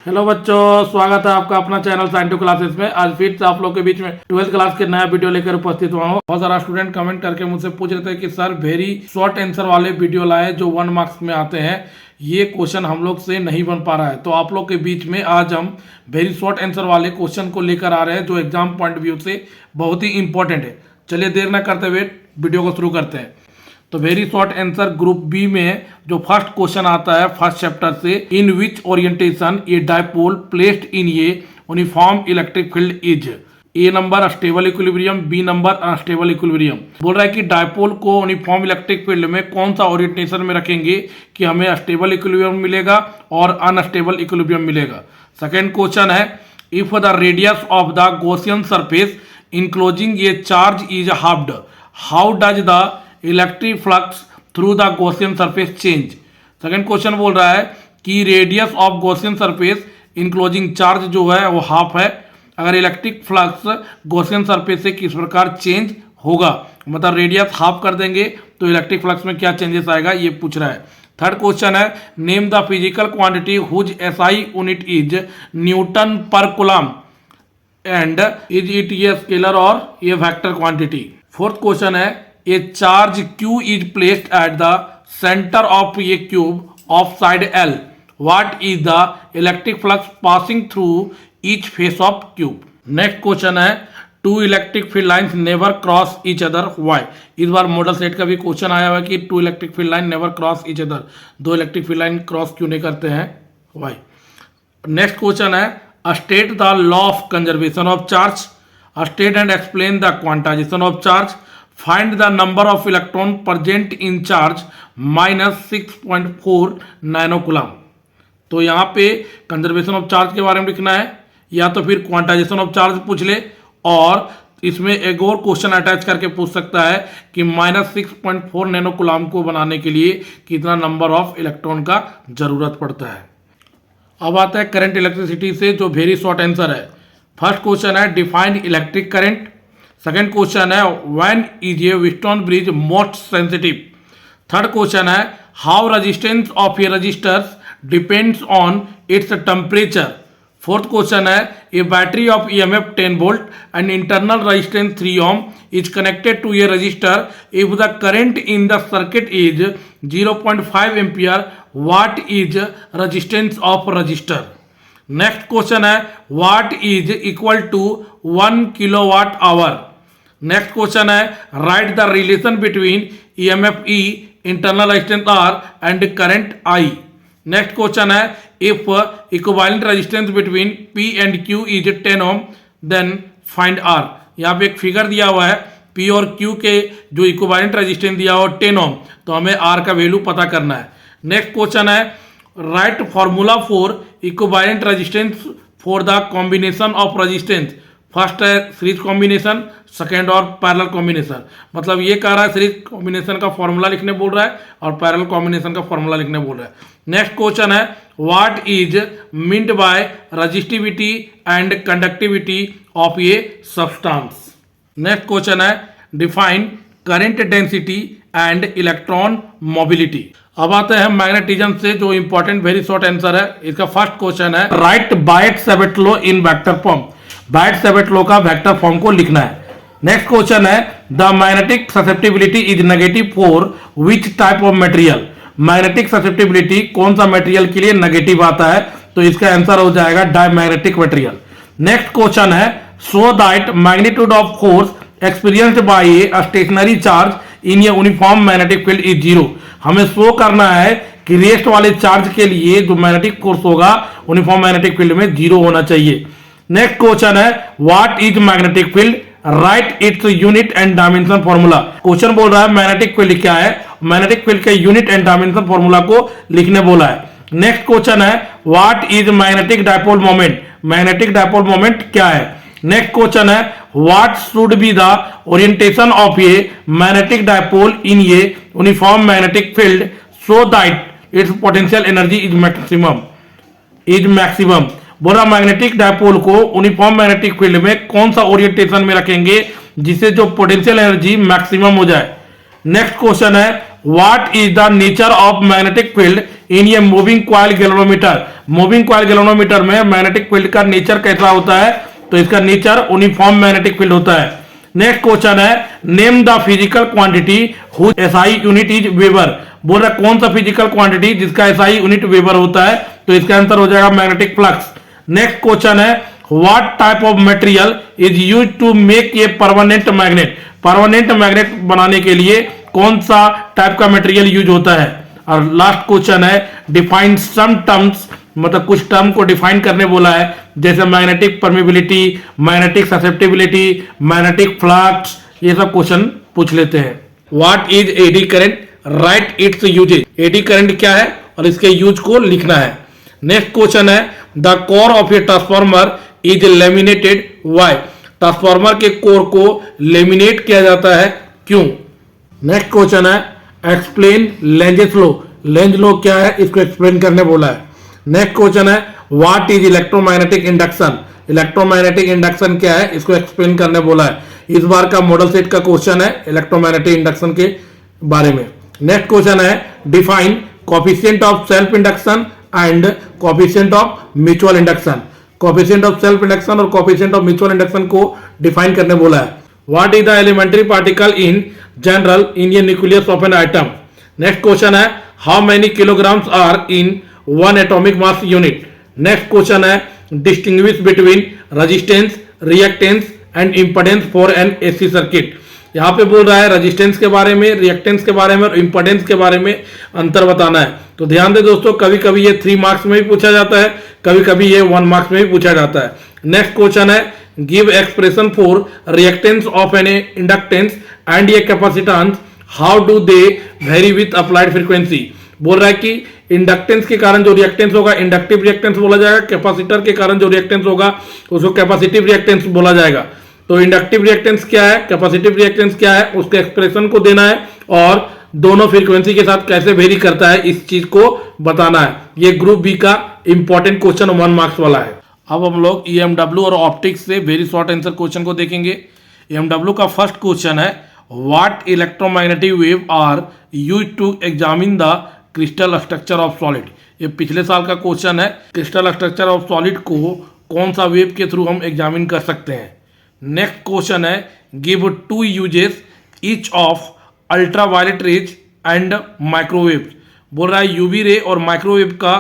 Hello बच्चों, स्वागत है आपका अपना चैनल साइंटिफिक क्लासेस में। आज फिर से आप लोग के बीच में 12th क्लास के नया वीडियो लेकर उपस्थित हुआ हूँ। बहुत सारा स्टूडेंट कमेंट करके मुझसे पूछ रहे थे कि सर वेरी शॉर्ट आंसर वाले वीडियो लाए जो 1 मार्क्स में आते हैं, ये क्वेश्चन हम लोग से नहीं बन पा रहा है। तो आप लोग के बीच में आज हम वेरी शॉर्ट आंसर वाले क्वेश्चन को लेकर आ रहे हैं जो एग्जाम पॉइंट व्यू से बहुत ही इंपॉर्टेंट है। चलिए देर न करते हुए वीडियो को शुरू करते हैं। तो very short answer group B में जो फर्स्ट क्वेश्चन आता है फर्स्ट चैप्टर से, in which orientation a dipole placed in a uniform electric field is. A number stable equilibrium, B number unstable equilibrium. बोल रहा है कि डायपोल को यूनिफॉर्म इलेक्ट्रिक फील्ड में कौन सा ओरिएंटेशन में रखेंगे कि हमें स्टेबल इक्विलिब्रियम मिलेगा और अनस्टेबल इक्विलिब्रियम मिलेगा। सेकेंड क्वेश्चन है, if the radius of the Gaussian surface enclosing A charge is halved, how does the electric flux through the Gaussian surface change. Second question बोल रहा है कि radius of Gaussian surface enclosing charge जो है वो half है, अगर electric flux Gaussian surface से किस प्रकार चेंज होगा, मतलब रेडियस हाफ कर देंगे तो इलेक्ट्रिक फ्लक्स में क्या चेंजेस आएगा, ये पूछ रहा है। थर्ड क्वेश्चन है, name the physical quantity whose SI unit is newton per coulomb and is it a scalar और a vector quantity. Fourth question है, a charge q is placed at the center of a cube of side L. What is the electric flux passing through each face of cube? Next question है, two electric field lines never cross each other. Why? इस बार model set का भी question आया हुआ है कि two electric field line never cross each other. दो electric field line cross क्यों नहीं करते हैं? Why? नेक्स्ट क्वेश्चन है, state the law of conservation of charge. State and explain the quantization of charge. Find the number of electron present in charge minus 6.4 nano coulomb. तो यहाँ पे conservation of charge के बारे में लिखना है या तो फिर क्वांटाइजेशन ऑफ चार्ज पूछ ले, और इसमें एक और क्वेश्चन अटैच करके पूछ सकता है कि माइनस 6.4 नैनो कूलम को बनाने के लिए कितना नंबर ऑफ इलेक्ट्रॉन का जरूरत पड़ता है। अब आता है करंट इलेक्ट्रिसिटी से जो वेरी शॉर्ट आंसर है। फर्स्ट क्वेश्चन है, define electric current. Second question है, when is a Wheatstone bridge most sensitive. Third question है, how resistance of a resistor depends on its temperature. Fourth question है, a battery of EMF 10 volt and internal resistance 3 ohm is connected to a resistor if the current in the circuit is 0.5 ampere, what is resistance of resistor. Next question है, what is equal to 1 kilowatt hour. Next question है, write the relation between EMF E, internal resistance R and current I. Next question है, if equivalent resistance between P and Q is 10 ohm then find R. यहाँ पे एक figure दिया हुआ है, P और Q के जो इक्विवेलेंट रेजिस्टेंस दिया हुआ 10 ओम, तो हमें आर का वैल्यू पता करना है। नेक्स्ट क्वेश्चन है, right formula for equivalent resistance for the combination of resistance. First है सीरीज कॉम्बिनेशन, सेकेंड और पैरेलल कॉम्बिनेशन। मतलब ये कह रहा है सीरीज कॉम्बिनेशन का फॉर्मूला लिखने बोल रहा है और पैरेलल कॉम्बिनेशन का फॉर्मूला लिखने बोल रहा है। नेक्स्ट क्वेश्चन है, what is meant by resistivity and conductivity of a substance. Next question है, define current density and electron mobility. अब आते हैं मैग्नेटिज्म से जो इंपॉर्टेंट वेरी शॉर्ट आंसर है। इसका फर्स्ट क्वेश्चन है, write Biot-Savart law in vector form. Biot-Savart law का वेक्टर फॉर्म को लिखना है। नेक्स्ट क्वेश्चन है, the magnetic susceptibility is negative for which type of material. Magnetic susceptibility कौन सा मटेरियल के लिए नेगेटिव आता है, तो इसका आंसर हो जाएगा डायमैग्नेटिक मटेरियल। नेक्स्ट क्वेश्चन है, show that magnitude of force experienced bye a stationary charge in a uniform magnetic field is 0। हमें शो करना है कि रेस्ट वाले चार्ज के लिए जो मैग्नेटिक फोर्स होगा यूनिफॉर्म मैग्नेटिक फील्ड में 0 होना चाहिए। नेक्स्ट क्वेश्चन है, what is magnetic field, right its unit and dimension formula. Question बोल रहा है मैग्नेटिक फील्ड क्या है, मैग्नेटिक फील्ड के यूनिट एंड डायमेंशन फॉर्मूला को लिखने बोला है। नेक्स्ट क्वेश्चन है, what is magnetic dipole moment, magnetic dipole moment क्या है। नेक्स्ट क्वेश्चन है, what should be the orientation of a magnetic dipole in a uniform magnetic field so that it's potential energy is maximum. बोला magnetic dipole को uniform magnetic field में कौन सा orientation में रखेंगे जिससे जो पोटेंशियल एनर्जी मैक्सिमम हो जाए। नेक्स्ट क्वेश्चन है, what is the nature of magnetic field in ये moving coil galvanometer, moving coil galvanometer में मैग्नेटिक फील्ड का नेचर कैसा होता है, तो इसका नेचर यूनिफॉर्म मैग्नेटिक फील्ड होता है। नेक्स्ट क्वेश्चन है name the physical quantity whose SI unit is weber. बोल रहा है कौन सा फिजिकल क्वांटिटी जिसका एसआई यूनिट वेबर होता है, तो इसका आंसर हो जाएगा मैग्नेटिक फ्लक्स। नेक्स्ट क्वेश्चन है what type of material is use to make a permanent magnet. Permanent magnet बनाने के लिए कौन सा टाइप का मटेरियल यूज होता है। और लास्ट क्वेश्चन है डिफाइन सम टर्म्स, मतलब कुछ टर्म को डिफाइन करने बोला है, जैसे magnetic permeability, magnetic susceptibility, magnetic flux, ये सब क्वेश्चन पूछ लेते हैं। What is eddy current, right its usages. Eddy current क्या है और इसके यूज को लिखना है। नेक्स्ट क्वेश्चन है the core of a transformer is laminated why. Transformer के कोर को लेमिनेट किया जाता है, क्यों। नेक्स्ट क्वेश्चन है explain Lenz's law. Lenz law क्या है, इसको एक्सप्लेन करने बोला है। नेक्स्ट क्वेश्चन है what is electromagnetic induction. Electromagnetic induction क्या है, इसको एक्सप्लेन करने बोला है। इस बार का मॉडल सेट का क्वेश्चन है इलेक्ट्रोमैग्नेटिक इंडक्शन के बारे में। नेक्स्ट क्वेश्चन है define coefficient of self induction and coefficient of mutual induction. Coefficient of self induction और कोएफिशिएंट ऑफ म्यूचुअल इंडक्शन को डिफाइन करने बोला है। What is the elementary particle in general in a nucleus of an atom. Next question है how many kilograms are in one atomic mass unit. Next question है distinguish between resistance, reactance and impedance for an AC circuit. यहाँ पे बोल रहा है resistance के बारे में, रिएक्टेंस के बारे में और इंपेडेंस के बारे में अंतर बताना है। तो ध्यान दे दोस्तों, कभी कभी ये 3 मार्क्स में भी पूछा जाता है, कभी कभी ये 1 मार्क्स में भी पूछा जाता है। नेक्स्ट क्वेश्चन है give expression for reactance of an inductance and a capacitance, how do they vary with applied frequency. बोल रहा है कि इंडक्टेंस के कारण जो रिएक्टेंस होगा इंडक्टिव रिएक्टेंस बोला जाएगा, कैपेसिटर के कारण जो रिएक्टेंस होगा उसको कैपेसिटिव रिएक्टेंस बोला जाएगा। तो इंडक्टिव रिएक्टेंस क्या है, कैपेसिटिव रिएक्टेंस क्या है, उसके एक्सप्रेशन को देना है और दोनों फ्रीक्वेंसी के साथ कैसे वेरी करता है इस चीज को बताना है। ये ग्रुप बी का इंपॉर्टेंट क्वेश्चन 1 मार्क्स वाला है। अब हम लोग ईएमडब्ल्यू और ऑप्टिक्स से वेरी शॉर्ट आंसर क्वेश्चन को देखेंगे। ईएमडब्ल्यू का फर्स्ट क्वेश्चन है what electromagnetic wave are used to examine the crystal structure of solid. ये पिछले साल का क्वेश्चन है। क्रिस्टल स्ट्रक्चर ऑफ सॉलिड को कौन सा वेव के थ्रू हम एग्जामिन कर सकते हैं। नेक्स्ट क्वेश्चन है give 2 uses each of ultraviolet rays and microwave. बोल रहा है यूवी रे और माइक्रोवेव का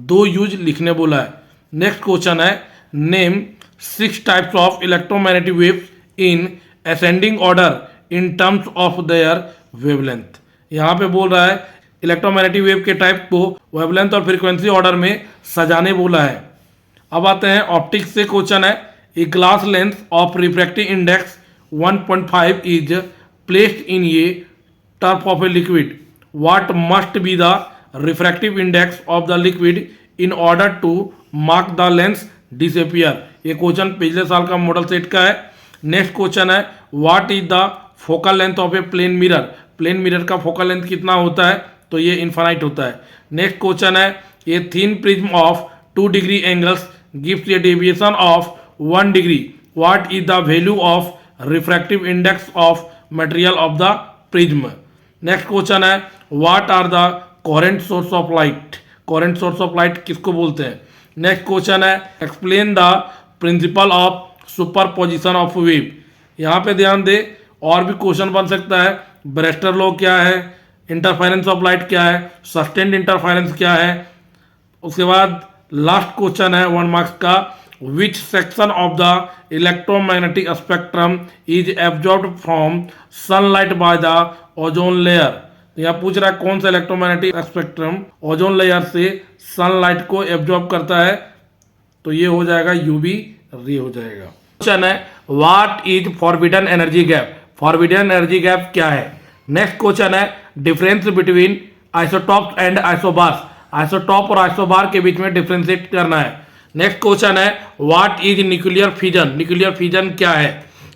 2 यूज लिखने बोला है। नेक्स्ट क्वेश्चन है name 6 types of electromagnetic waves in ascending order in terms of their wavelength. यहाँ पे बोल रहा है इलेक्ट्रोमैग्नेटिक वेव के टाइप को वेवलेंथ और फ्रीक्वेंसी ऑर्डर में सजाने बोला है। अब आते हैं ऑप्टिक्स से क्वेश्चन है a glass lens of refractive index 1.5 is placed in a trough of a liquid, what must be the refractive index of the liquid in order to mark the lens disappear. ये question पिछले साल का model set का है। Next question है what is the focal length of a plane mirror. Plane mirror का focal length कितना होता है, तो ये इनफाइनाइट होता है। नेक्स्ट क्वेश्चन है a thin prism of 2 degree angles gives a deviation of 1 degree, what is the value of refractive index of material of the prism. Next question है what are the coherent source of light. Coherent source of light किसको बोलते हैं। Next question है explain the principle of superposition of wave. यहाँ पे ध्यान दे, और भी क्वेश्चन बन सकता है। ब्रेस्टर लॉ क्या है, इंटरफेरेंस ऑफ लाइट क्या है, सस्टेन्ड इंटरफेरेंस क्या है। उसके बाद लास्ट क्वेश्चन है 1 मार्क्स का which section of the electromagnetic spectrum is absorbed from sunlight by the ozone layer. यहाँ पूछ रहा है कौन सा इलेक्ट्रोमैग्नेटिक स्पेक्ट्रम ओजोन लेयर से सनलाइट को एब्जॉर्ब करता है, तो ये हो जाएगा यूवी रे हो जाएगा। क्वेश्चन है what is forbidden energy gap. Forbidden energy gap क्या है। नेक्स्ट क्वेश्चन है difference between isotope and isobars. Isotope और आइसोबार के बीच में डिफरेंशिएट करना है। नेक्स्ट क्वेश्चन है what is nuclear fission. Nuclear fission क्या है।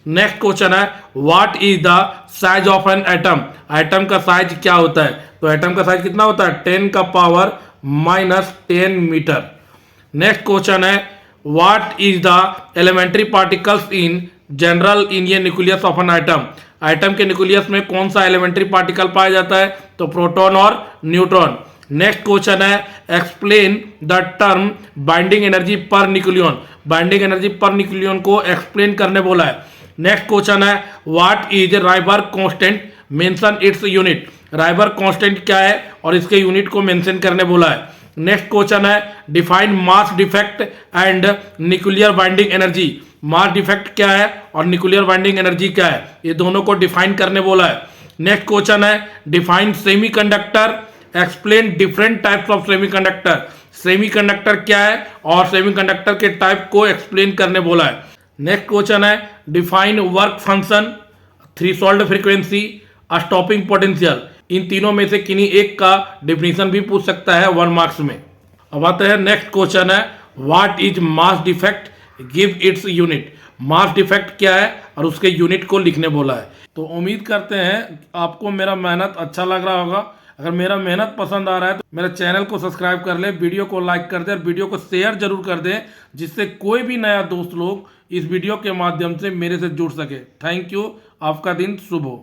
नेक्स्ट क्वेश्चन है what is the size of an atom. Atom का साइज क्या होता है, तो एटम का साइज कितना होता है 10 का पावर -10 मीटर। नेक्स्ट क्वेश्चन है what is the elementary particles in general in a nucleus of an atom. Atom के न्यूक्लियस में कौन सा एलिमेंट्री पार्टिकल पाया जाता है, तो प्रोटॉन और न्यूट्रॉन। नेक्स्ट क्वेश्चन है explain the term binding energy per nucleon. Binding energy per nucleon को एक्सप्लेन करने बोला है। नेक्स्ट क्वेश्चन है what is Rydberg constant, mention its unit. Rydberg constant क्या है और इसके यूनिट को मेंशन करने बोला है। नेक्स्ट क्वेश्चन है define mass defect and nuclear binding energy. Mass defect क्या है और न्यूक्लियर बाइंडिंग एनर्जी क्या है, ये दोनों को डिफाइन करने बोला है। नेक्स्ट क्वेश्चन है define semiconductor, explain different types of semiconductor. Semiconductor क्या है और सेमीकंडक्टर के टाइप को एक्सप्लेन करने बोला है। नेक्स्ट क्वेश्चन है define work function, threshold frequency, stopping potential. इन तीनों में से किन्हीं एक का डिफिनीशन भी पूछ सकता है 1 मार्क्स में। अब आते हैं नेक्स्ट क्वेश्चन है what is mass defect, give its unit. Mass defect क्या है और उसके यूनिट को लिखने बोला है। तो उम्मीद करते हैं आपको मेरा मेहनत अच्छा लग रहा होगा। अगर मेरा मेहनत पसंद आ रहा है तो मेरे चैनल को सब्सक्राइब कर ले, वीडियो को लाइक कर दे और वीडियो को शेयर जरूर कर दे, जिससे कोई भी नया दोस्त लोग इस वीडियो के माध्यम से मेरे से जुड़ सके। थैंक यू, आपका दिन शुभ हो।